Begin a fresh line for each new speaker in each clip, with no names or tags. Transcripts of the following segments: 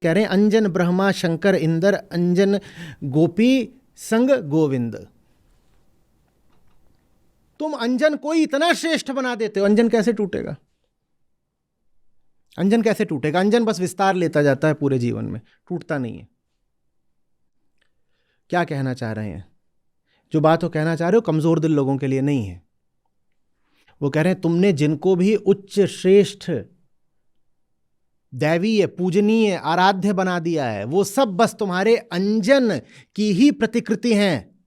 कह रहे हैं अंजन ब्रह्मा शंकर इंद्र अंजन गोपी संग गोविंद। तुम अंजन को इतना श्रेष्ठ बना देते हो, अंजन कैसे टूटेगा? अंजन कैसे टूटेगा? अंजन बस विस्तार लेता जाता है पूरे जीवन में, टूटता नहीं है। क्या कहना चाह रहे हैं? जो बात वो कहना चाह रहे हो कमजोर दिल लोगों के लिए नहीं है। वो कह रहे हैं तुमने जिनको भी उच्च श्रेष्ठ दैवीय पूजनीय आराध्य बना दिया है, वो सब बस तुम्हारे अंजन की ही प्रतिकृति हैं।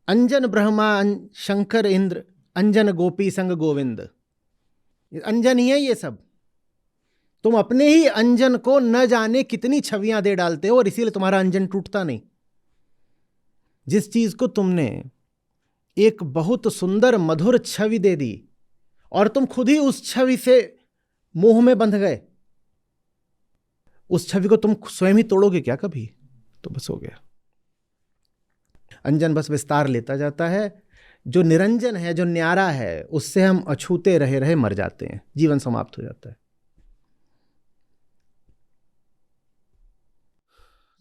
अंजन ब्रह्मा शंकर इंद्र अंजन गोपी संग गोविंद, अंजन ही है ये सब। तुम अपने ही अंजन को न जाने कितनी छवियां दे डालते हो और इसीलिए तुम्हारा अंजन टूटता नहीं। जिस चीज को तुमने एक बहुत सुंदर मधुर छवि दे दी और तुम खुद ही उस छवि से मोह में बंध गए, उस छवि को तुम स्वयं ही तोड़ोगे क्या कभी? तो बस हो गया। अंजन बस विस्तार लेता जाता है। जो निरंजन है, जो न्यारा है, उससे हम अछूते रहे रहे मर जाते हैं, जीवन समाप्त हो जाता है।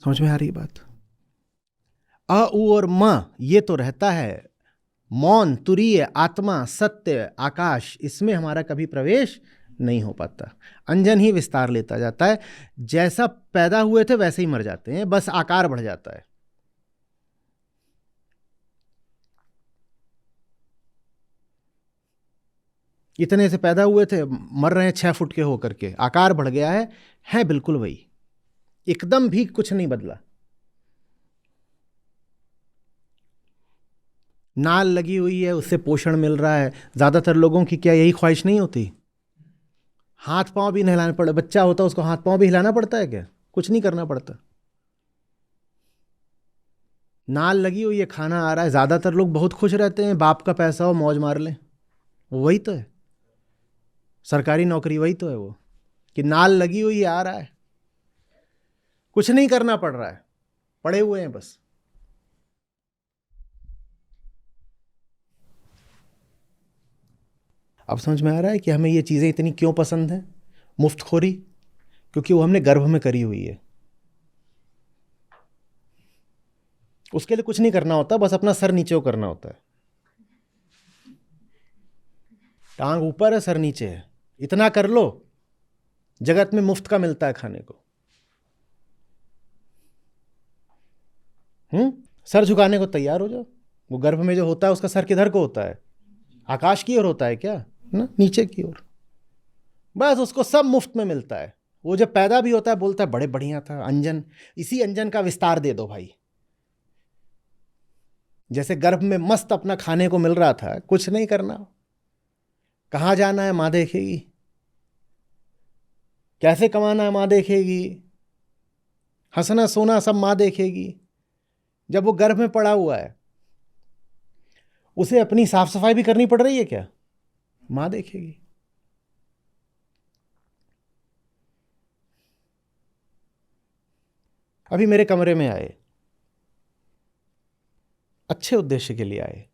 समझ में आ रही बात? अ उ और म ये तो रहता है, मौन तुरीय आत्मा सत्य आकाश, इसमें हमारा कभी प्रवेश नहीं हो पाता। अंजन ही विस्तार लेता जाता है। जैसा पैदा हुए थे वैसे ही मर जाते हैं, बस आकार बढ़ जाता है। इतने से पैदा हुए थे, मर रहे हैं 6 फुट के होकर के, आकार बढ़ गया है बिल्कुल वही, एकदम भी कुछ नहीं बदला। नाल लगी हुई है, उससे पोषण मिल रहा है। ज्यादातर लोगों की क्या यही ख्वाहिश नहीं होती? हाथ पांव भी नहीं हिलाने पड़े, बच्चा होता है उसको हाथ पांव भी हिलाना पड़ता है क्या? कुछ नहीं करना पड़ता। नाल लगी हुई है, खाना आ रहा है। ज्यादातर लोग बहुत खुश रहते हैं, बाप का पैसा हो मौज मार लें। वही तो है सरकारी नौकरी, वही तो है वो कि नाल लगी हुई है, आ रहा है, कुछ नहीं करना पड़ रहा है, पड़े हुए हैं बस। अब समझ में आ रहा है कि हमें ये चीजें इतनी क्यों पसंद हैं? मुफ्तखोरी, क्योंकि वो हमने गर्भ में करी हुई है। उसके लिए कुछ नहीं करना होता, बस अपना सर नीचे करना होता है। टांग ऊपर है, सर नीचे है, इतना कर लो, जगत में मुफ्त का मिलता है खाने को। सर झुकाने को तैयार हो जाओ। वो गर्भ में जो होता है उसका सर किधर को होता है? आकाश की ओर होता है क्या? ना, नीचे की ओर। बस उसको सब मुफ्त में मिलता है। वो जब पैदा भी होता है बोलता है बड़े बढ़िया था अंजन, इसी अंजन का विस्तार दे दो भाई। जैसे गर्भ में मस्त अपना खाने को मिल रहा था, कुछ नहीं करना, कहां जाना है मां देखेगी, कैसे कमाना है मां देखेगी, हंसना सोना सब मां देखेगी। जब वो गर्भ में पड़ा हुआ है, उसे अपनी साफ सफाई भी करनी पड़ रही है क्या? मां देखेगी। अभी मेरे कमरे में आए, अच्छे उद्देश्य के लिए आए,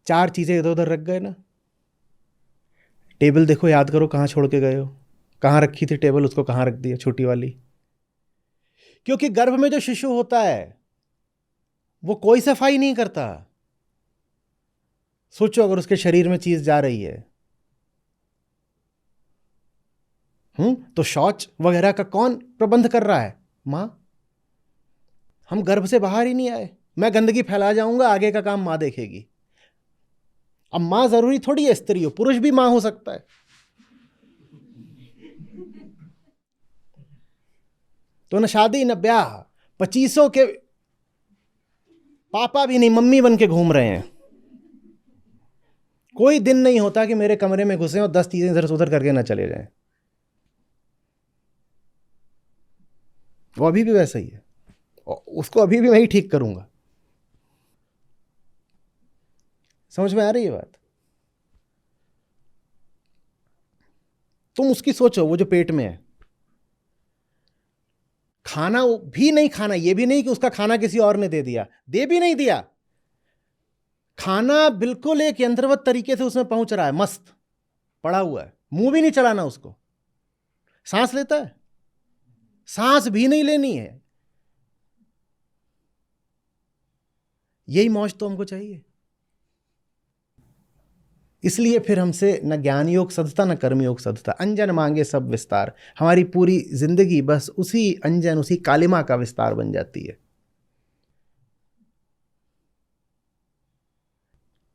4 चीजें इधर उधर रख गए ना। टेबल देखो, याद करो कहां छोड़ के गए हो, कहां रखी थी टेबल, उसको कहां रख दिया छोटी वाली। क्योंकि गर्भ में जो शिशु होता है वो कोई सफाई नहीं करता। सोचो अगर उसके शरीर में चीज जा रही है, तो शौच वगैरह का कौन प्रबंध कर रहा है? मां। हम गर्भ से बाहर ही नहीं आए, मैं गंदगी फैला जाऊंगा, आगे का काम मां देखेगी। अब मां जरूरी थोड़ी है स्त्री हो, पुरुष भी मां हो सकता है। तो न शादी न ब्याह, 25 के पापा भी नहीं, मम्मी बन के घूम रहे हैं। कोई दिन नहीं होता कि मेरे कमरे में घुसे और 10 चीजें इधर से उधर करके ना चले जाएं। वो अभी भी वैसा ही है, उसको अभी भी मैं ही ठीक करूंगा। समझ में आ रही है बात? तुम उसकी सोचो, वो जो पेट में है, खाना भी नहीं खाना, ये भी नहीं कि उसका खाना किसी और ने दे दिया, दे भी नहीं दिया, खाना बिल्कुल एक यंत्रवत तरीके से उसमें पहुंच रहा है, मस्त पड़ा हुआ है, मुंह भी नहीं चलाना उसको। सांस लेता है, सांस भी नहीं लेनी है। यही मौज तो हमको चाहिए। इसलिए फिर हमसे न ज्ञान योग सधता न कर्म योग सधता। अंजन मांगे सब विस्तार। हमारी पूरी जिंदगी बस उसी अंजन, उसी कालिमा का विस्तार बन जाती है।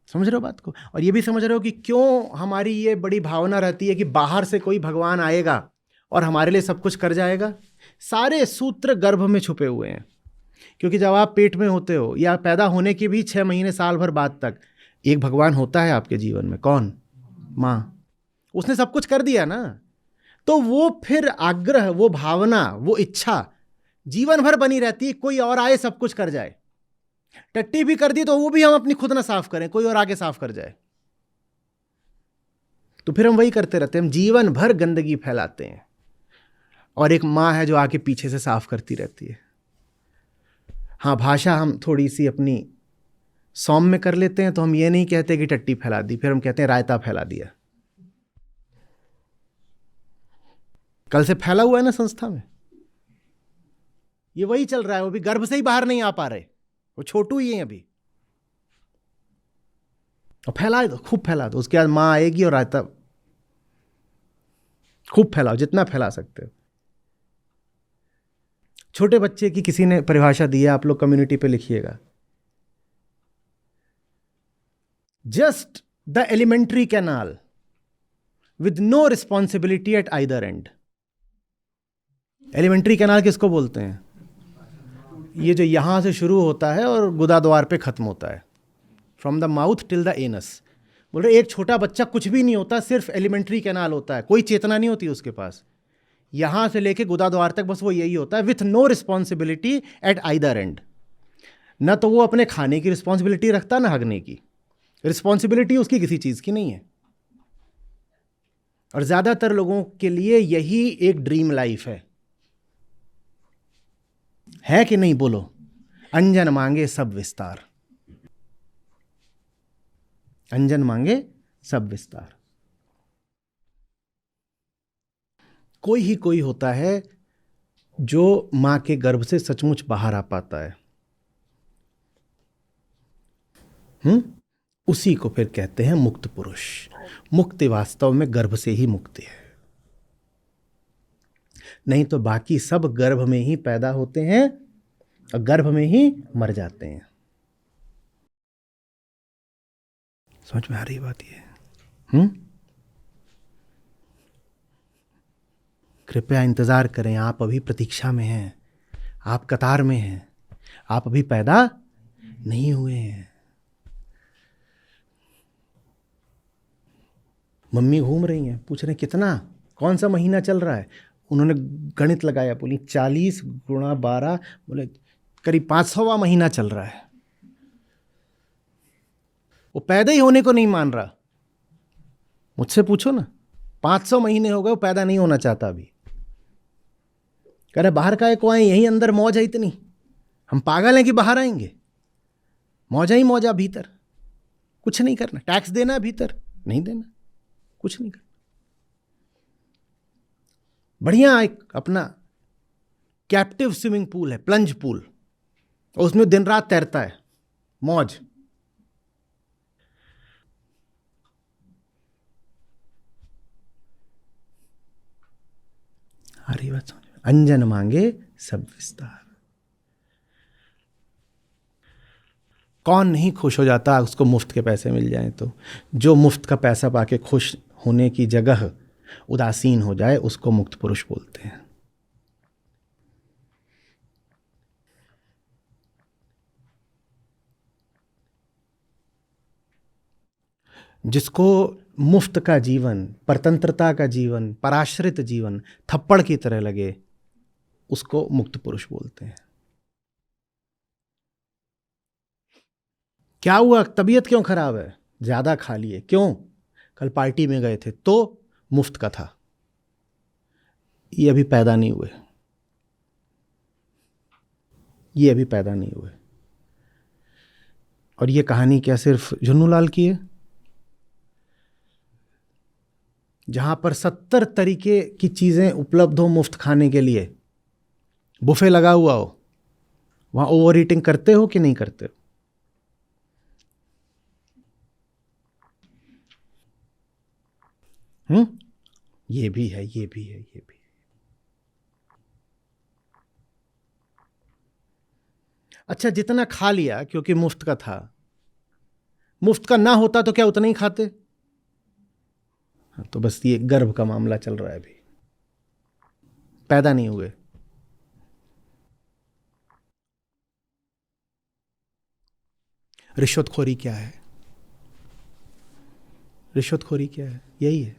समझ रहे हो बात को? और ये भी समझ रहे हो कि क्यों हमारी ये बड़ी भावना रहती है कि बाहर से कोई भगवान आएगा और हमारे लिए सब कुछ कर जाएगा। सारे सूत्र गर्भ में छुपे हुए हैं। क्योंकि जब आप पेट में होते हो या पैदा होने के भी 6 महीने साल भर बाद तक एक भगवान होता है आपके जीवन में। कौन? माँ। उसने सब कुछ कर दिया ना। तो वो फिर आग्रह, वो भावना, वो इच्छा जीवन भर बनी रहती है, कोई और आए सब कुछ कर जाए। टट्टी भी कर दी तो वो भी हम अपनी खुद ना साफ करें, कोई और आगे साफ कर जाए। तो फिर हम वही करते रहते हैं, हम जीवन भर गंदगी फैलाते हैं। और एक माँ है जो आके पीछे से साफ करती रहती है। हाँ, भाषा हम थोड़ी सी अपनी सौम्य कर लेते हैं, तो हम ये नहीं कहते कि टट्टी फैला दी, फिर हम कहते हैं रायता फैला दिया। कल से फैला हुआ है ना संस्था में। ये वही चल रहा है, वो भी गर्भ से ही बाहर नहीं आ पा रहे, वो छोटू ही है अभी। और फैला दो, खूब फैला दो। उसके बाद माँ आएगी और रायता खूब फैलाओ, जितना फैला सकते हो। छोटे बच्चे की किसी ने परिभाषा दी है, आप लोग कम्युनिटी पे लिखिएगा। Just the alimentary canal with no responsibility at either end. Alimentary canal किसको बोलते हैं? ये जो यहां से शुरू होता है और गुदा द्वार पे खत्म होता है, from the mouth till the anus. बोल रहे एक छोटा बच्चा कुछ भी नहीं होता, सिर्फ एलिमेंट्री कैनाल होता है, कोई चेतना नहीं होती उसके पास। यहां से लेके गुदा द्वार तक बस वो यही होता है, with no responsibility at either end. न तो वो अपने खाने की रिस्पॉन्सिबिलिटी रखता, ना हगने की रिस्पॉन्सिबिलिटी उसकी किसी चीज की नहीं है। और ज्यादातर लोगों के लिए यही एक ड्रीम लाइफ है कि नहीं? बोलो। अंजन मांगे सब विस्तार, अंजन मांगे सब विस्तार। कोई ही कोई होता है जो मां के गर्भ से सचमुच बाहर आ पाता है। उसी को फिर कहते हैं मुक्त पुरुष। मुक्ति वास्तव में गर्भ से ही मुक्ति है, नहीं तो बाकी सब गर्भ में ही पैदा होते हैं और गर्भ में ही मर जाते हैं। समझ में आ रही बात ये? कृपया इंतजार करें, आप अभी प्रतीक्षा में हैं, आप कतार में हैं, आप अभी पैदा नहीं हुए हैं। मम्मी घूम रही हैं, पूछ रहे कितना, कौन सा महीना चल रहा है? उन्होंने गणित लगाया, बोली 40 गुणा 12, बोले करीब 500वां महीना चल रहा है। वो पैदा ही होने को नहीं मान रहा। मुझसे पूछो ना, 500 महीने हो गए, वो पैदा नहीं होना चाहता अभी। कह रहे बाहर का को आए, यही अंदर मौज है इतनी, हम पागल हैं कि बाहर आएंगे? मौजा ही मौजा भीतर, कुछ नहीं करना। टैक्स देना भीतर, नहीं देना, कुछ नहीं करना। बढ़िया एक अपना कैप्टिव स्विमिंग पूल है, प्लंज पूल, और उसमें दिन रात तैरता है, मौज। हरी बात समझ। अंजन मांगे सब विस्तार। कौन नहीं खुश हो जाता उसको मुफ्त के पैसे मिल जाएं तो? जो मुफ्त का पैसा पाके खुश होने की जगह उदासीन हो जाए, उसको मुक्त पुरुष बोलते हैं। जिसको मुफ्त का जीवन, परतंत्रता का जीवन, पराश्रित जीवन थप्पड़ की तरह लगे, उसको मुक्त पुरुष बोलते हैं। क्या हुआ, तबीयत क्यों खराब है? ज्यादा खा लिए। क्यों? कल पार्टी में गए थे तो मुफ्त का था। ये अभी पैदा नहीं हुए, ये अभी पैदा नहीं हुए। और ये कहानी क्या सिर्फ झुन्नूलाल की है? जहां पर 70 तरीके की चीजें उपलब्ध हो मुफ्त खाने के लिए, बुफे लगा हुआ हो, वहां ओवर ईटिंग करते हो कि नहीं करते हो? ये भी है, ये भी है, ये भी है। अच्छा, जितना खा लिया क्योंकि मुफ्त का था, मुफ्त का ना होता तो क्या उतना ही खाते? तो बस ये गर्भ का मामला चल रहा है, अभी पैदा नहीं हुए। रिश्वतखोरी क्या है? रिश्वतखोरी क्या है? यही है।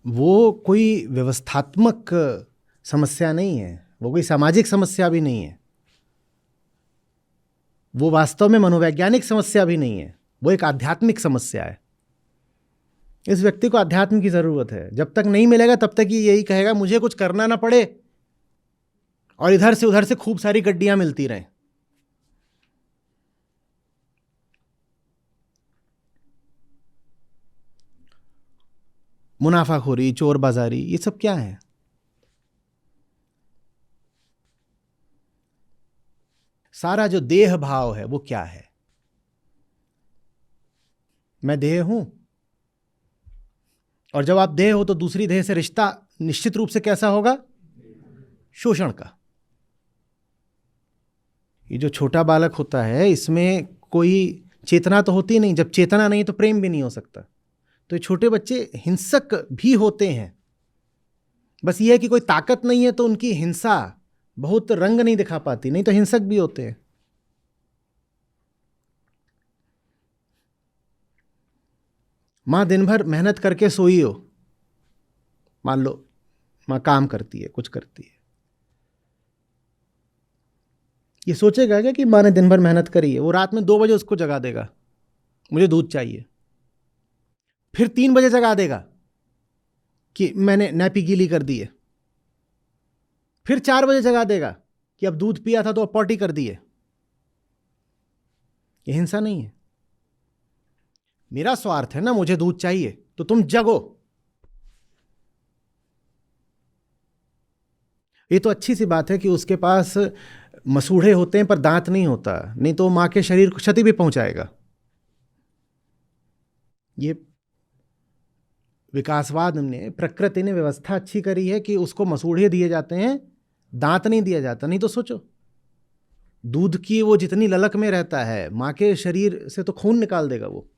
वो कोई व्यवस्थात्मक समस्या नहीं है, वो कोई सामाजिक समस्या भी नहीं है, वो वास्तव में मनोवैज्ञानिक समस्या भी नहीं है, वो एक आध्यात्मिक समस्या है। इस व्यक्ति को अध्यात्म की जरूरत है। जब तक नहीं मिलेगा तब तक ये यही कहेगा मुझे कुछ करना ना पड़े और इधर से उधर से खूब सारी गड्डियां मिलती रहें। मुनाफाखोरी, चोर बाजारी, ये सब क्या है? सारा जो देह भाव है वो क्या है? मैं देह हूं, और जब आप देह हो तो दूसरी देह से रिश्ता निश्चित रूप से कैसा होगा? शोषण का। ये जो छोटा बालक होता है इसमें कोई चेतना तो होती नहीं, जब चेतना नहीं तो प्रेम भी नहीं हो सकता। तो ये छोटे बच्चे हिंसक भी होते हैं, बस ये है कि कोई ताकत नहीं है तो उनकी हिंसा बहुत रंग नहीं दिखा पाती, नहीं तो हिंसक भी होते हैं। माँ दिन भर मेहनत करके सोई हो, मान लो माँ काम करती है, कुछ करती है, ये सोचेगा क्या कि माँ ने दिन भर मेहनत करी है? वो रात में 2 बजे उसको जगा देगा, मुझे दूध चाहिए। फिर 3 बजे जगा देगा कि मैंने नैपी गीली कर दी है। फिर 4 बजे जगा देगा कि अब दूध पिया था तो अब पॉटी कर दी है। ये हिंसा नहीं है। मेरा स्वार्थ है ना, मुझे दूध चाहिए तो तुम जगो। ये तो अच्छी सी बात है कि उसके पास मसूड़े होते हैं पर दांत नहीं होता, नहीं तो मां के शरीर को क्षति भी पहुंचाएगा। ये विकासवाद ने, प्रकृति ने व्यवस्था अच्छी करी है कि उसको मसूड़े दिए जाते हैं, दांत नहीं दिया जाता। नहीं तो सोचो, दूध की वो जितनी ललक में रहता है, मां के शरीर से तो खून निकाल देगा वो।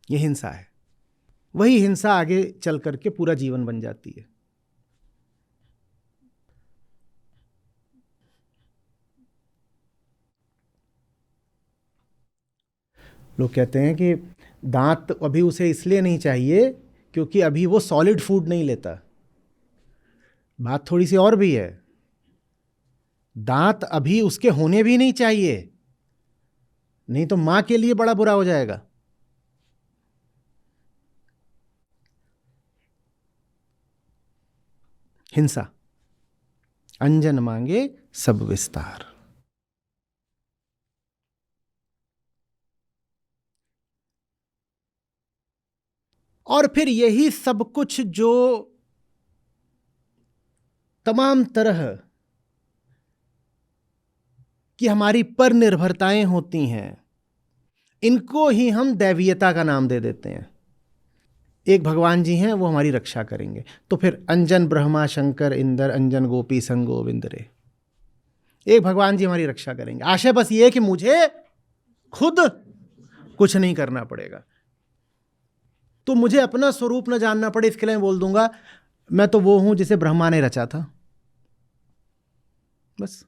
ये हिंसा है। वही हिंसा आगे चल करके पूरा जीवन बन जाती है। लोग कहते हैं कि दांत अभी उसे इसलिए नहीं चाहिए क्योंकि अभी वो सॉलिड फूड नहीं लेता। बात थोड़ी सी और भी है, दांत अभी उसके होने भी नहीं चाहिए, नहीं तो मां के लिए बड़ा बुरा हो जाएगा। हिंसा। अंजन मांगे सब विस्तार। और फिर यही सब कुछ जो तमाम तरह की हमारी पर निर्भरताएं होती हैं, इनको ही हम दैवीयता का नाम दे देते हैं। एक भगवान जी हैं, वो हमारी रक्षा करेंगे, तो फिर अंजन ब्रह्मा शंकर इंद्र अंजन गोपी संग गोविंद रे। एक भगवान जी हमारी रक्षा करेंगे, आशय बस ये है कि मुझे खुद कुछ नहीं करना पड़ेगा। तो मुझे अपना स्वरूप न जानना पड़े, इसके लिए मैं बोल दूंगा मैं तो वो हूं जिसे ब्रह्मा ने रचा था, बस।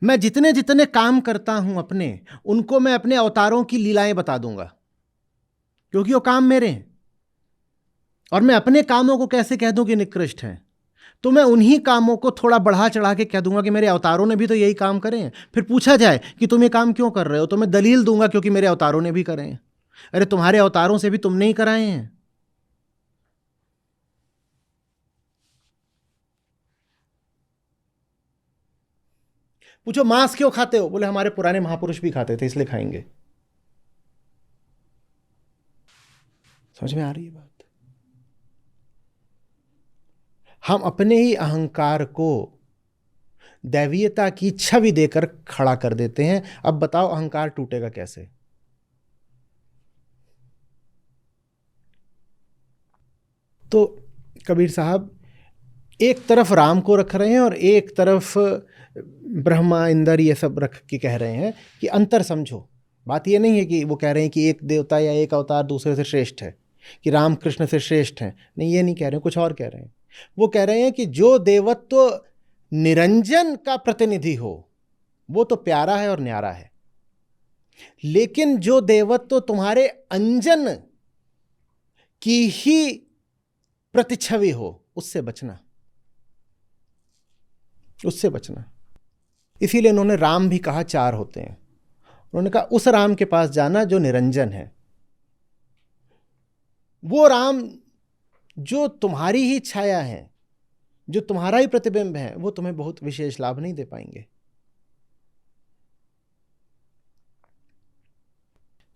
मैं जितने जितने काम करता हूं अपने, उनको मैं अपने अवतारों की लीलाएं बता दूंगा, क्योंकि वो काम मेरे हैं। और मैं अपने कामों को कैसे कह दूं कि निकृष्ट हैं, तो मैं उन्हीं कामों को थोड़ा बढ़ा चढ़ा के कह दूंगा कि मेरे अवतारों ने भी तो यही काम करे हैं। फिर पूछा जाए कि तुम ये काम क्यों कर रहे हो, तो मैं दलील दूंगा क्योंकि मेरे अवतारों ने भी करे हैं। अरे तुम्हारे अवतारों से भी तुमने ही कराए हैं। पूछो मांस क्यों खाते हो, बोले हमारे पुराने महापुरुष भी खाते थे इसलिए खाएंगे। समझ में आ रही है बात? हम अपने ही अहंकार को दैवीयता की छवि देकर खड़ा कर देते हैं। अब बताओ अहंकार टूटेगा कैसे? तो कबीर साहब एक तरफ राम को रख रहे हैं और एक तरफ ब्रह्मा इंद्र ये सब रख के कह रहे हैं कि अंतर समझो। बात ये नहीं है कि वो कह रहे हैं कि एक देवता या एक अवतार दूसरे से श्रेष्ठ है, कि राम कृष्ण से श्रेष्ठ हैं, नहीं, ये नहीं कह रहे हैं, कुछ और कह रहे हैं। वो कह रहे हैं कि जो देवत्व निरंजन का प्रतिनिधि हो वो तो प्यारा है और न्यारा है, लेकिन जो देवत्व तुम्हारे अंजन की ही प्रतिछवि हो उससे बचना, उससे बचना। इसीलिए उन्होंने राम भी कहा चार होते हैं। उन्होंने कहा उस राम के पास जाना जो निरंजन है। वो राम जो तुम्हारी ही छाया है, जो तुम्हारा ही प्रतिबिंब है, वो तुम्हें बहुत विशेष लाभ नहीं दे पाएंगे।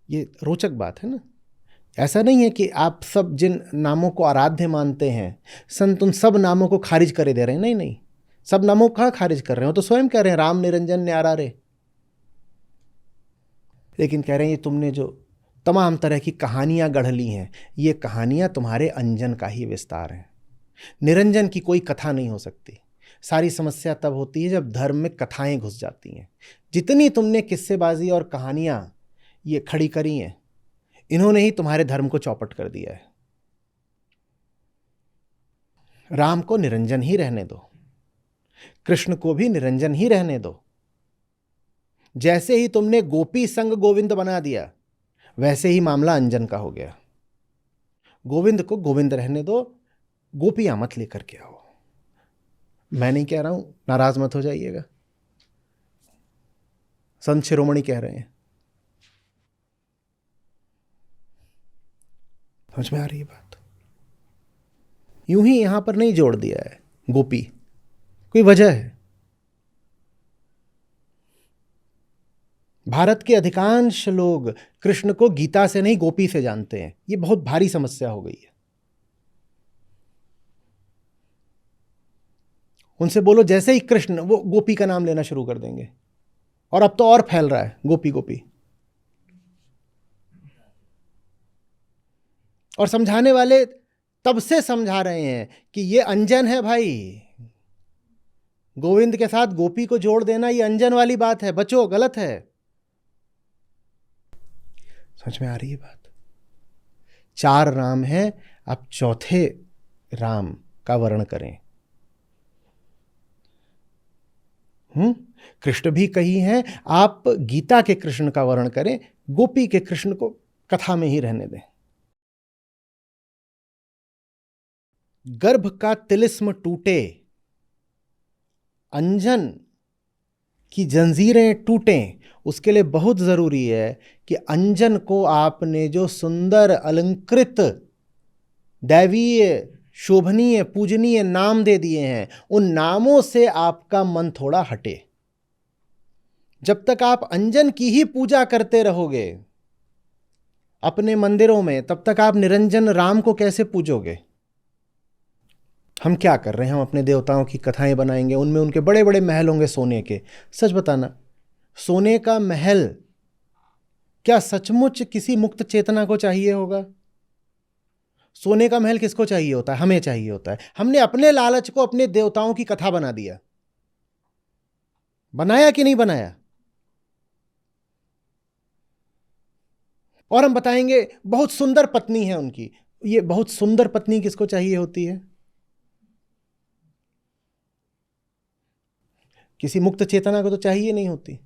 ये रोचक बात है ना। ऐसा नहीं है कि आप सब जिन नामों को आराध्य मानते हैं, संत उन सब नामों को खारिज करे दे रहे हैं। नहीं नहीं, सब नामों को कहाँ खारिज कर रहे हो, तो स्वयं कह रहे हैं राम निरंजन न्यारा रे। लेकिन कह रहे हैं ये तुमने जो तमाम तरह की कहानियां गढ़ ली हैं, ये कहानियां तुम्हारे अंजन का ही विस्तार है। निरंजन की कोई कथा नहीं हो सकती। सारी समस्या तब होती है जब धर्म में कथाएं घुस जाती हैं। जितनी तुमने किस्सेबाजी और कहानियां ये खड़ी करी हैं, इन्होंने ही तुम्हारे धर्म को चौपट कर दिया है। राम को निरंजन ही रहने दो, कृष्ण को भी निरंजन ही रहने दो। जैसे ही तुमने गोपी संग गोविंद बना दिया, वैसे ही मामला अंजन का हो गया। गोविंद को गोविंद रहने दो, गोपियां मत लेकर के आओ। मैं नहीं कह रहा हूं, नाराज मत हो जाइएगा, संत शिरोमणि कह रहे हैं। समझ में आ रही है बात? यूं ही यहां पर नहीं जोड़ दिया है गोपी, कोई वजह है। भारत के अधिकांश लोग कृष्ण को गीता से नहीं गोपी से जानते हैं। ये बहुत भारी समस्या हो गई है। उनसे बोलो जैसे ही कृष्ण, वो गोपी का नाम लेना शुरू कर देंगे। और अब तो और फैल रहा है गोपी गोपी। और समझाने वाले तब से समझा रहे हैं कि ये अंजन है भाई। गोविंद के साथ गोपी को जोड़ देना ये अंजन वाली बात है, बचो, गलत है। समझ में आ रही है बात? चार राम हैं, आप चौथे राम का वर्ण करें। कृष्ण भी कही हैं, आप गीता के कृष्ण का वर्ण करें, गोपी के कृष्ण को कथा में ही रहने दें। गर्भ का तिलिस्म टूटे, अंजन की जंजीरें टूटें, उसके लिए बहुत जरूरी है कि अंजन को आपने जो सुंदर अलंकृत दैवीय शोभनीय पूजनीय नाम दे दिए हैं, उन नामों से आपका मन थोड़ा हटे। जब तक आप अंजन की ही पूजा करते रहोगे अपने मंदिरों में, तब तक आप निरंजन राम को कैसे पूजोगे? हम क्या कर रहे हैं? हम अपने देवताओं की कथाएं बनाएंगे, उनमें उनके बड़े बड़े महल होंगे सोने के। सच बताना, सोने का महल क्या सचमुच किसी मुक्त चेतना को चाहिए होगा? सोने का महल किसको चाहिए होता है? हमें चाहिए होता है। हमने अपने लालच को अपने देवताओं की कथा बना दिया। बनाया कि नहीं बनाया? और हम बताएंगे बहुत सुंदर पत्नी है उनकी। ये बहुत सुंदर पत्नी किसको चाहिए होती है? किसी मुक्त चेतना को तो चाहिए नहीं होती,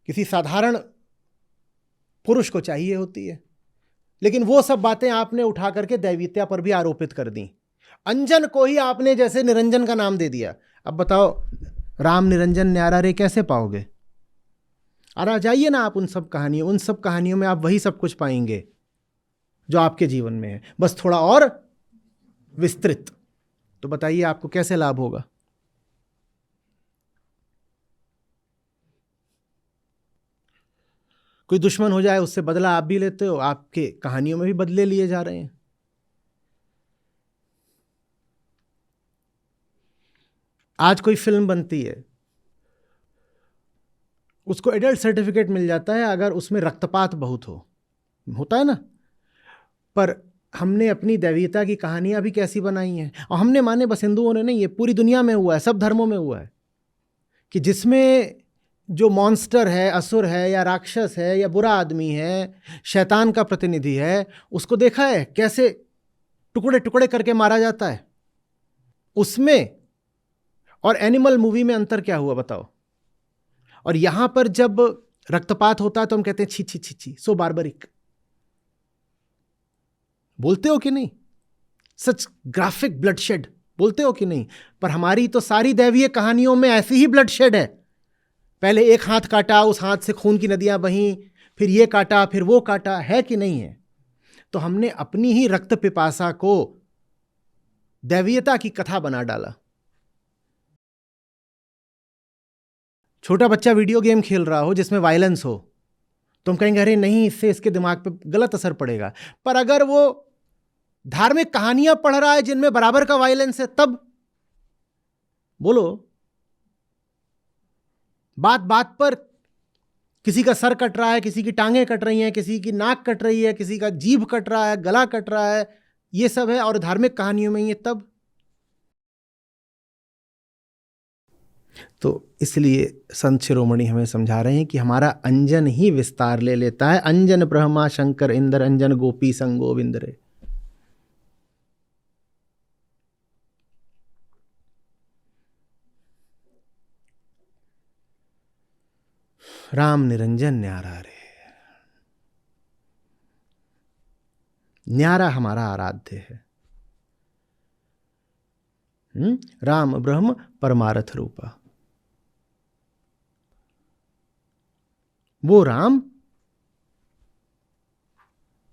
किसी साधारण पुरुष को चाहिए होती है। लेकिन वो सब बातें आपने उठा करके दैवीत्या पर भी आरोपित कर दी। अंजन को ही आपने जैसे निरंजन का नाम दे दिया। अब बताओ राम निरंजन न्यारा रे कैसे पाओगे? और आ जाइए ना आप उन सब कहानियों में आप वही सब कुछ पाएंगे जो आपके जीवन में है, बस थोड़ा और विस्तृत। तो बताइए आपको कैसे लाभ होगा? कोई दुश्मन हो जाए उससे बदला आप भी लेते हो, आपके कहानियों में भी बदले लिए जा रहे हैं। आज कोई फिल्म बनती है, उसको एडल्ट सर्टिफिकेट मिल जाता है अगर उसमें रक्तपात बहुत होता है ना। पर हमने अपनी दैवीयता की कहानियां भी कैसी बनाई हैं, और हमने माने बस हिंदुओं ने नहीं, ये पूरी दुनिया में हुआ है, सब धर्मों में हुआ है, कि जिसमें जो मॉन्स्टर है, असुर है या राक्षस है या बुरा आदमी है, शैतान का प्रतिनिधि है, उसको देखा है कैसे टुकड़े टुकड़े करके मारा जाता है। उसमें और एनिमल मूवी में अंतर क्या हुआ बताओ? और यहां पर जब रक्तपात होता है तो हम कहते हैं छी छी छी छी, सो बार्बरिक। बोलते हो कि नहीं? सच ग्राफिक ब्लडशेड, बोलते हो कि नहीं? पर हमारी तो सारी दैवीय कहानियों में ऐसी ही ब्लडशेड है। पहले एक हाथ काटा, उस हाथ से खून की नदियां बहीं, फिर ये काटा, फिर वो काटा, है कि नहीं है? तो हमने अपनी ही रक्त पिपासा को दैवीयता की कथा बना डाला। छोटा बच्चा वीडियो गेम खेल रहा हो जिसमें वायलेंस हो, तो हम कहेंगे अरे नहीं, इससे इसके दिमाग पे गलत असर पड़ेगा। पर अगर वो धार्मिक कहानियां पढ़ रहा है जिनमें बराबर का वायलेंस है, तब बोलो। बात बात पर किसी का सर कट रहा है, किसी की टांगें कट रही हैं, किसी की नाक कट रही है, किसी का जीभ कट रहा है, गला कट रहा है, ये सब है, और धार्मिक कहानियों में ये तब। तो इसलिए संत शिरोमणि हमें समझा रहे हैं कि हमारा अंजन ही विस्तार ले लेता है। अंजन ब्रह्मा शंकर इंद्र, अंजन गोपी संग गोविंद रे। राम निरंजन न्यारा रे। न्यारा हमारा आराध्य है। राम ब्रह्म परमार्थ रूपा। वो राम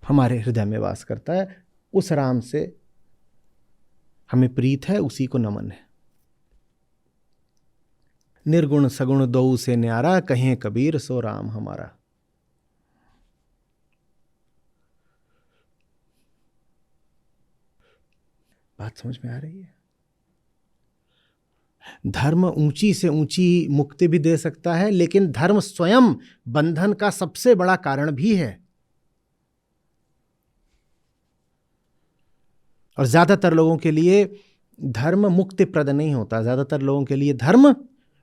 हमारे हृदय में वास करता है। उस राम से हमें प्रीत है, उसी को नमन है। निर्गुण सगुण दो से न्यारा, कहें कबीर सो राम हमारा। बात समझ में आ रही है? धर्म ऊंची से ऊंची मुक्ति भी दे सकता है, लेकिन धर्म स्वयं बंधन का सबसे बड़ा कारण भी है। और ज्यादातर लोगों के लिए धर्म मुक्ति प्रद नहीं होता, ज्यादातर लोगों के लिए धर्म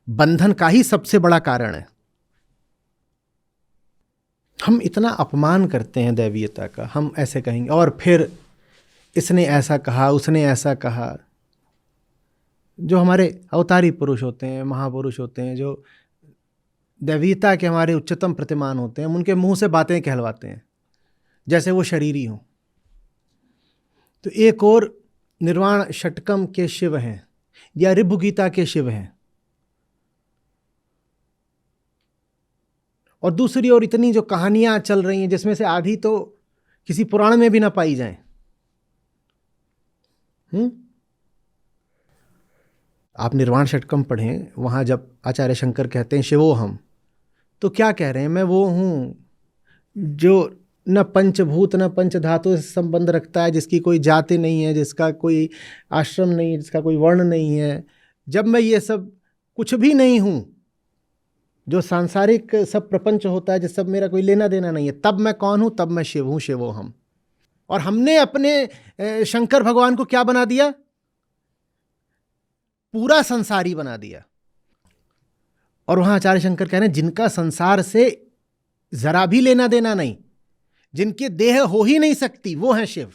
बंधन का ही सबसे बड़ा कारण है। हम इतना अपमान करते हैं दैवीयता का, हम ऐसे कहेंगे और फिर इसने ऐसा कहा, उसने ऐसा कहा। जो हमारे अवतारी पुरुष होते हैं, महापुरुष होते हैं, जो दैवीयता के हमारे उच्चतम प्रतिमान होते हैं, हम उनके मुंह से बातें कहलवाते हैं जैसे वो शरीरी हों। तो एक और निर्वाण षटकम के शिव हैं या ऋभु गीता के शिव हैं, और दूसरी ओर इतनी जो कहानियां चल रही हैं जिसमें से आधी तो किसी पुराण में भी ना पाई जाएं। आप निर्वाण षटकम पढ़ें, वहां जब आचार्य शंकर कहते हैं शिवो हम, तो क्या कह रहे हैं? मैं वो हूं जो न पंचभूत न पंच धातु से संबंध रखता है, जिसकी कोई जाति नहीं है, जिसका कोई आश्रम नहीं है, जिसका कोई वर्ण नहीं है। जब मैं ये सब कुछ भी नहीं हूं, जो सांसारिक सब प्रपंच होता है, जिस सब मेरा कोई लेना देना नहीं है, तब मैं कौन हूं? तब मैं शिव हूं, शिवो हम। और हमने अपने शंकर भगवान को क्या बना दिया? पूरा संसारी बना दिया। और वहां आचार्य शंकर कह रहे हैं जिनका संसार से जरा भी लेना देना नहीं, जिनके देह हो ही नहीं सकती, वो है शिव।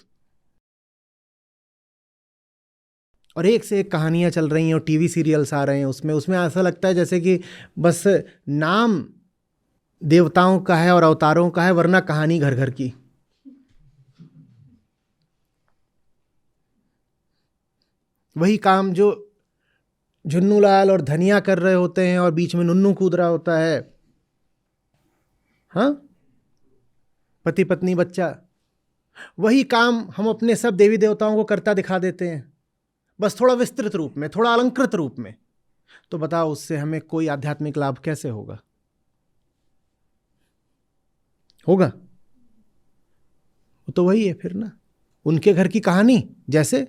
और एक से एक कहानियां चल रही हैं और टीवी सीरियल्स आ रहे हैं, उसमें ऐसा लगता है जैसे कि बस नाम देवताओं का है और अवतारों का है, वरना कहानी घर घर की। वही काम जो झुन्नूलाल और धनिया कर रहे होते हैं और बीच में नुन्नू कूद रहा होता है। हाँ, पति पत्नी बच्चा, वही काम हम अपने सब देवी देवताओं को करता दिखा देते हैं, बस थोड़ा विस्तृत रूप में, थोड़ा अलंकृत रूप में। तो बताओ उससे हमें कोई आध्यात्मिक लाभ कैसे होगा? होगा? वो तो वही है फिर ना, उनके घर की कहानी जैसे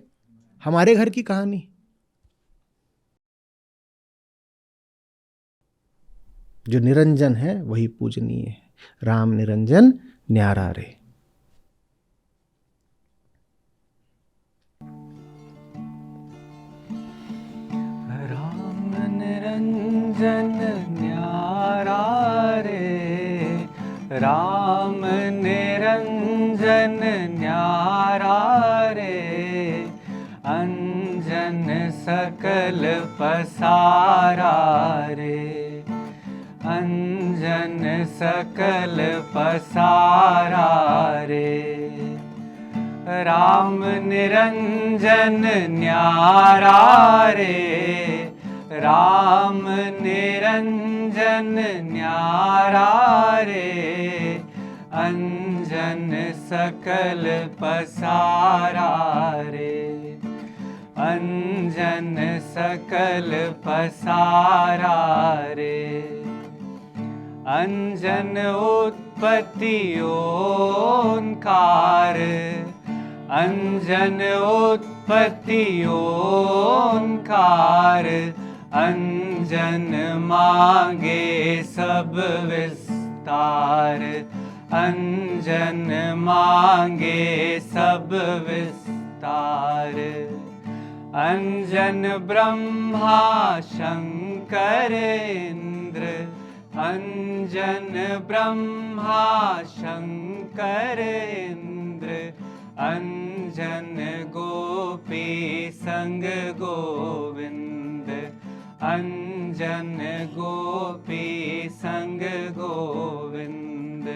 हमारे घर की कहानी। जो निरंजन है वही पूजनीय है। राम निरंजन न्यारा रे।
राम निरंजन न्यारा रे, राम निरंजन न्यारा रे, अंजन सकल पसारा रे, अंजन सकल पसारा रे। राम निरंजन न्यारा रे, राम निरंजन न्यारा रे, अंजन सकल पसारा रे, अंजन सकल पसारा रे। अंजन उत्पत्ति ओंकार, अंजन उत्पत्ति ओंकार, अंजन मांगे सब विस्तार, अंजन मांगे सब विस्तार। अंजन ब्रह्मा शंकर इंद्र, अंजन ब्रह्मा शंकर इंद्र, अंजन गोपी संग गोविंद, अंजन गोपी संग गोविंद।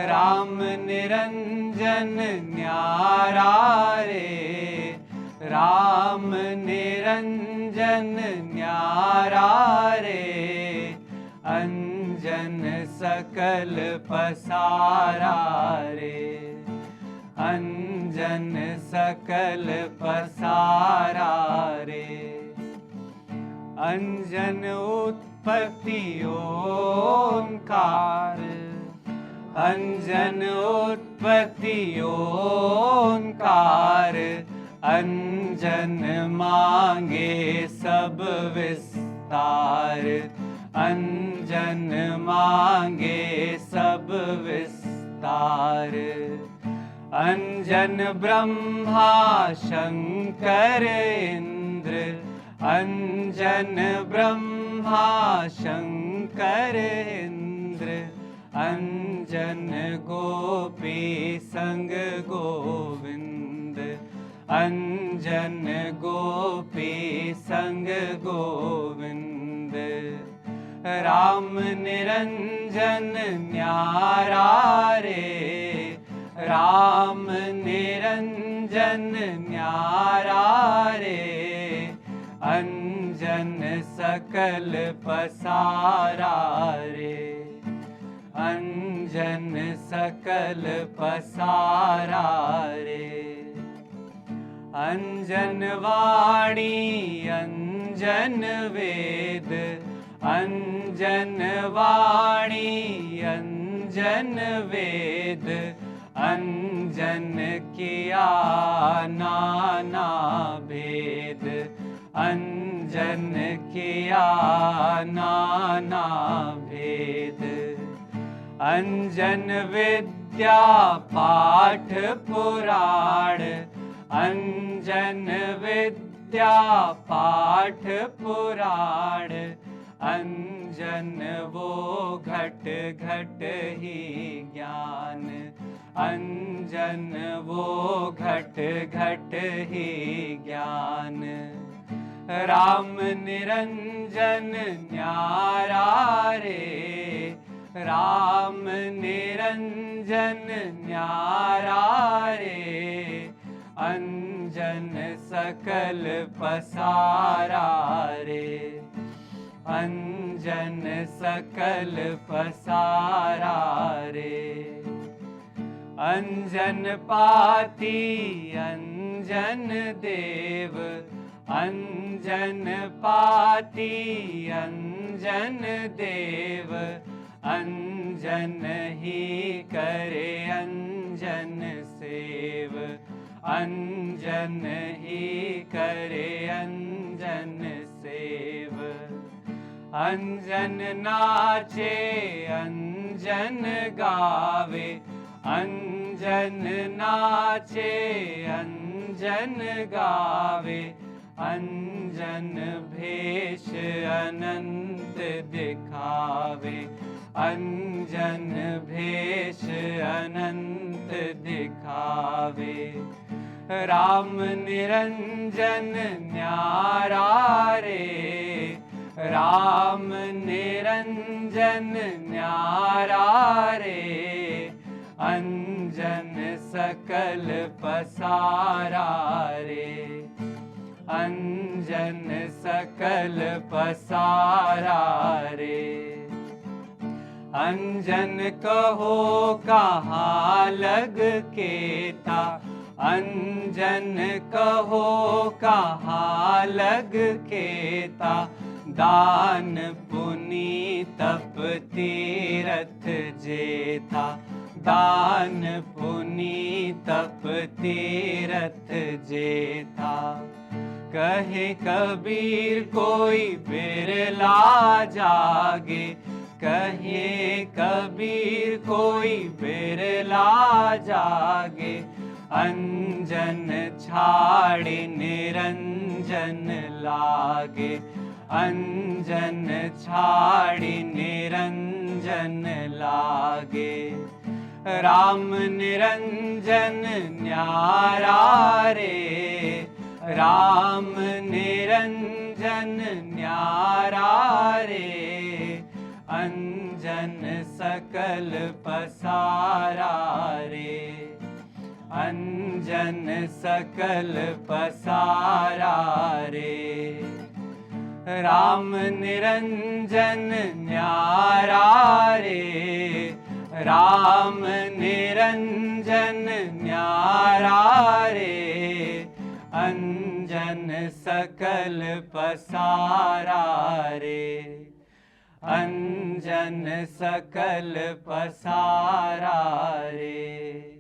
राम निरंजन न्यारा रे, राम निरंजन न्यारा रे, अंजन सकल पसारा रे, अंजन सकल पसारा रे। अंजन उत्पत्ति ओंकार, अंजन उत्पत्ति ओंकार, अंजन मांगे सब विस्तार, अंजन मांगे सब विस्तार। अंजन ब्रह्मा शंकर इंद्र, अंजन ब्रह्मा शंकर इंद्र, अंजन गोपी संग गोविंद, अंजन गोपी संग गोविंद। राम निरंजन न्यारा रे, राम निरंजन न्यारा रे, अंजन सकल पसारा रे, अंजन सकल पसारा रे। अंजन वाणी अंजन वेद, अंजन वाणी अंजन वेद, अंजन किया नाना भेद, अंजन किया नाना भेद। अंजन विद्या पाठ पुराण, अंजन विद्या पाठ पुराण, अंजन वो घट घट ही ज्ञान, अंजन वो घट घट ही ज्ञान। राम निरंजन न्यारा रे, राम निरंजन न्यारा रे, अंजन सकल पसारा रे, अंजन सकल पसारा रे। अंजन पाती अंजन देव, अंजन पाती अंजन देव, अंजन ही करे अंजन सेव, अंजन ही करे अंजन सेव। अंजन नाचे अंजन गावे, अंजन नाचे अंजन गावे, अंजन भेष अनंत दिखावे, अंजन भेष अनंत दिखावे। राम निरंजन न्यारा रे, राम निरंजन न्यारा रे, अंजन सकल पसारा रे, अंजन सकल पसारा रे। अंजन कहो कहाँ लग केता, अंजन कहो कहाँ लग केता, दान पुनि तप तीरथ जेता, दान पुनि तप तीरथ जेता। कहे कबीर कोई बिरला जागे, कहे कबीर कोई बिरला जागे, अंजन छाड़े निरंजन लागे, अंजन छाड़े निरंजन लागे। राम निरंजन न्यारा रे, राम निरंजन न्यारा रे, अंजन सकल पसारा रे, अंजन सकल पसारा रे। राम निरंजन न्यारा रे, राम निरंजन न्यारा रे, अंजन सकल पसारा रे, अंजन सकल पसारा रे।